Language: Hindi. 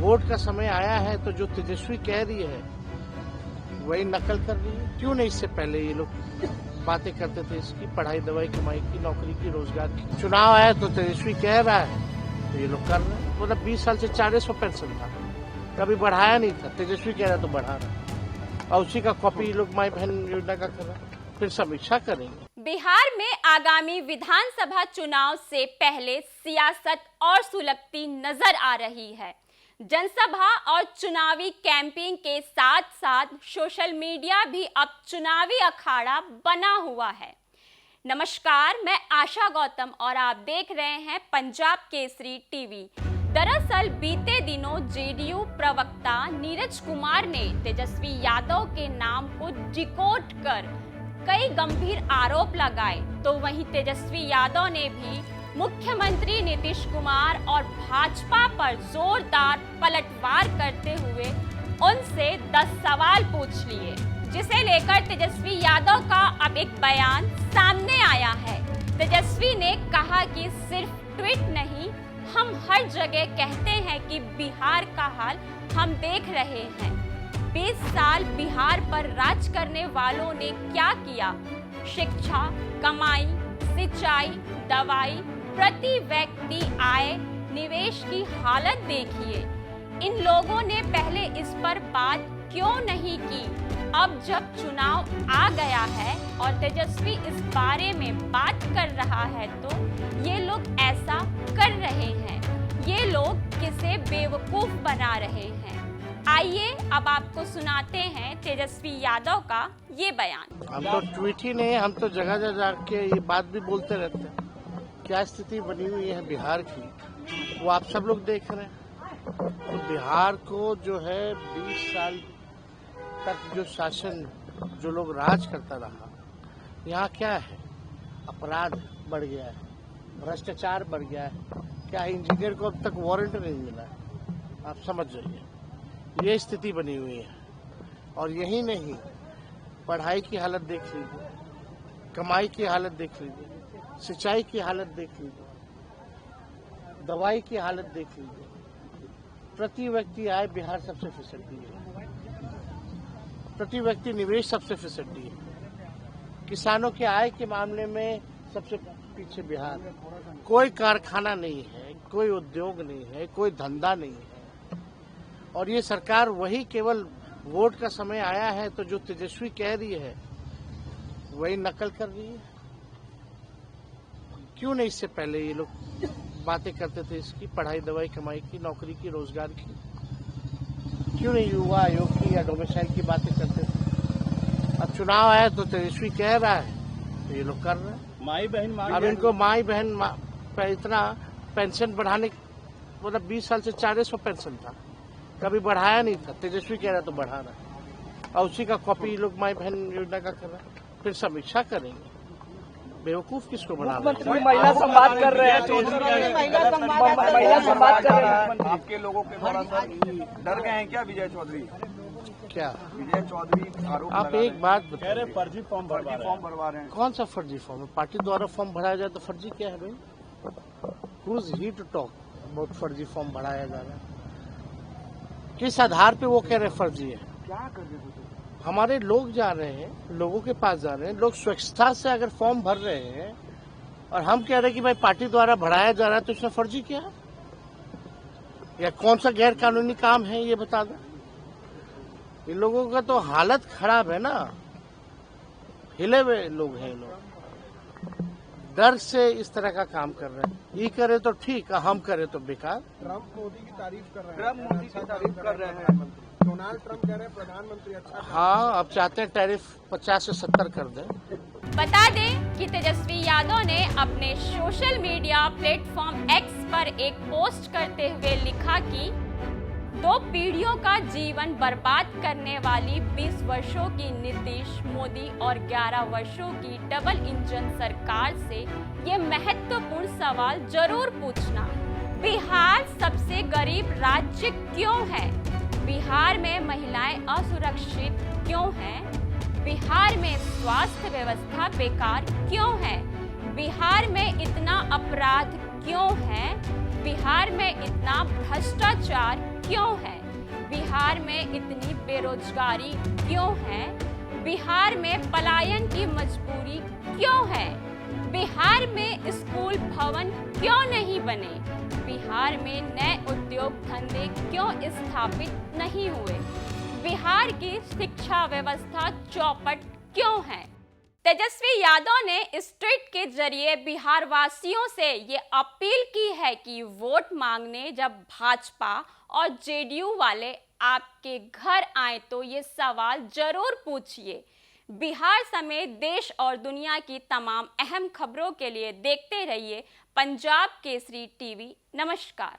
वोट का समय आया है तो जो तेजस्वी कह रही है वही नकल कर रही है। क्यों नहीं इससे पहले ये लोग बातें करते थे इसकी, पढ़ाई दवाई कमाई की, नौकरी की, रोजगार की। चुनाव आया तो तेजस्वी कह रहा है तो ये लोग कर रहे हैं। मतलब 20 साल से 400 पेंशन था, कभी बढ़ाया नहीं था। तेजस्वी कह रहा है तो बढ़ा रहा है, और उसी का कॉपी ये लोग माई बहन योजना का कर रहा है। फिर समीक्षा करेंगे। बिहार में आगामी विधानसभा चुनाव से पहले सियासत और सुलगती नजर आ रही है। जनसभा और चुनावी कैंपेन के साथ साथ सोशल मीडिया भी अब चुनावी अखाड़ा बना हुआ है। नमस्कार, मैं आशा गौतम और आप देख रहे हैं पंजाब केसरी टीवी। दरअसल बीते दिनों जेडीयू प्रवक्ता नीरज कुमार ने तेजस्वी यादव के नाम को डिकोड कर कई गंभीर आरोप लगाए, तो वहीं तेजस्वी यादव ने भी मुख्यमंत्री नीतीश कुमार और भाजपा पर जोरदार पलटवार करते हुए उनसे 10 सवाल पूछ लिए, जिसे लेकर तेजस्वी यादव का अब एक बयान सामने आया है। तेजस्वी ने कहा कि सिर्फ ट्वीट नहीं, हम हर जगह कहते हैं कि बिहार का हाल हम देख रहे हैं। 20 साल बिहार पर राज करने वालों ने क्या किया? शिक्षा, कमाई, सिंचाई, दवाई, प्रति व्यक्ति आय, निवेश की हालत देखिए। इन लोगों ने पहले इस पर बात क्यों नहीं की? अब जब चुनाव आ गया है और तेजस्वी इस बारे में बात कर रहा है तो ये लोग ऐसा कर रहे हैं। ये लोग किसे बेवकूफ बना रहे हैं। आइए अब आपको सुनाते हैं तेजस्वी यादव का ये बयान। हम तो ट्वीट ही नहीं, हम तो जगह जगह जाके ये बात भी बोलते रहते हैं। क्या स्थिति बनी हुई है बिहार की, वो आप सब लोग देख रहे हैं। तो बिहार को जो है 20 साल तक जो शासन, जो लोग राज करता रहा, यहाँ क्या है? अपराध बढ़ गया है, भ्रष्टाचार बढ़ गया है। क्या इंजीनियर को अब तक वारंट नहीं मिला है? आप समझ जाइए, ये स्थिति बनी हुई है। और यही नहीं, पढ़ाई की हालत देख लीजिए, कमाई की हालत देख लीजिए, सिंचाई की हालत देख लीजिए, दवाई की हालत देख लीजिए। प्रति व्यक्ति आय बिहार सबसे फिसड्डी है, प्रति व्यक्ति निवेश सबसे फिसड्डी है। किसानों के आय के मामले में सबसे पीछे बिहार है। कोई कारखाना नहीं है, कोई उद्योग नहीं है, कोई धंधा नहीं है। और ये सरकार वही केवल वोट का समय आया है तो जो तेजस्वी कह रही है वही नकल कर रही है। क्यों नहीं इससे पहले ये लोग बातें करते थे इसकी, पढ़ाई दवाई कमाई की, नौकरी की, रोजगार की? क्यों नहीं युवा आयोग की या डोमिसाइल की बातें करते थे? अब चुनाव आया तो तेजस्वी कह रहा है तो ये लोग कर रहे हैं। माई बहन अब इनको माई बहन इतना पेंशन बढ़ाने, मतलब 20 साल से 400 पेंशन था, कभी बढ़ाया नहीं था। तेजस्वी कह रहा है तो बढ़ा रहा है, और उसी का कॉपी लोग माई बहन योजना का कर रहा है। फिर समीक्षा करेंगे। बेवकूफ किसको बना रहे हैं? महिला संवाद कर रहे हैं, महिला संवाद कर रहे हैं। आपके लोगों के द्वारा सर डर गए हैं क्या विजय चौधरी? क्या विजय चौधरी आरोप आप एक बात बताइए, फर्जी फॉर्म भरवा रहे हैं। कौन सा फर्जी फॉर्म है? पार्टी द्वारा फॉर्म भराया जाए तो फर्जी क्या है भाई? Who's he to talk about फर्जी फॉर्म भराया जा रहा है? किस आधार पे वो कह रहे फर्जी है? क्या कर रहे हैं? हमारे लोग जा रहे हैं, लोगों के पास जा रहे हैं। लोग स्वच्छता से अगर फॉर्म भर रहे हैं और हम कह रहे हैं कि भाई पार्टी द्वारा भराया जा रहा है, तो इसमें फर्जी क्या है? या कौन सा गैर कानूनी काम है ये बता दो। इन लोगों का तो हालत खराब है ना, हिले हुए लोग हैं। लोग डर से इस तरह का काम कर रहे हैं। ये करे तो ठीक, हम करे तो बेकार। ट्रम्प मोदी की तारीफ कर रहे हैं। डोनाल्ड ट्रम्प कह रहे हैं प्रधानमंत्री अच्छा। हाँ, अब चाहते हैं टैरिफ 50 से 70 कर दें। बता दें कि तेजस्वी यादव ने अपने सोशल मीडिया प्लेटफॉर्म एक्स पर एक पोस्ट करते हुए लिखा कि 2 पीढ़ियों का जीवन बर्बाद करने वाली 20 वर्षों की नीतीश मोदी और 11 वर्षों की डबल इंजन सरकार से ये महत्वपूर्ण सवाल जरूर पूछना। बिहार सबसे गरीब राज्य क्यों है? बिहार में महिलाएं असुरक्षित क्यों हैं? बिहार में स्वास्थ्य व्यवस्था बेकार क्यों है? बिहार में इतना अपराध क्यों है? बिहार में इतना भ्रष्टाचार क्यों है? बिहार में इतनी बेरोजगारी क्यों है? बिहार में पलायन की मजबूरी क्यों है? बिहार में स्कूल भवन क्यों नहीं बने? बिहार में नए उद्योग धंधे क्यों स्थापित नहीं हुए? बिहार की शिक्षा व्यवस्था चौपट क्यों है? तेजस्वी यादव ने इस ट्वीट के जरिए बिहार वासियों से ये अपील की है कि वोट मांगने जब भाजपा और जेडीयू वाले आपके घर आए तो ये सवाल जरूर पूछिए। बिहार समेत देश और दुनिया की तमाम अहम खबरों के लिए देखते रहिए पंजाब केसरी टीवी। नमस्कार।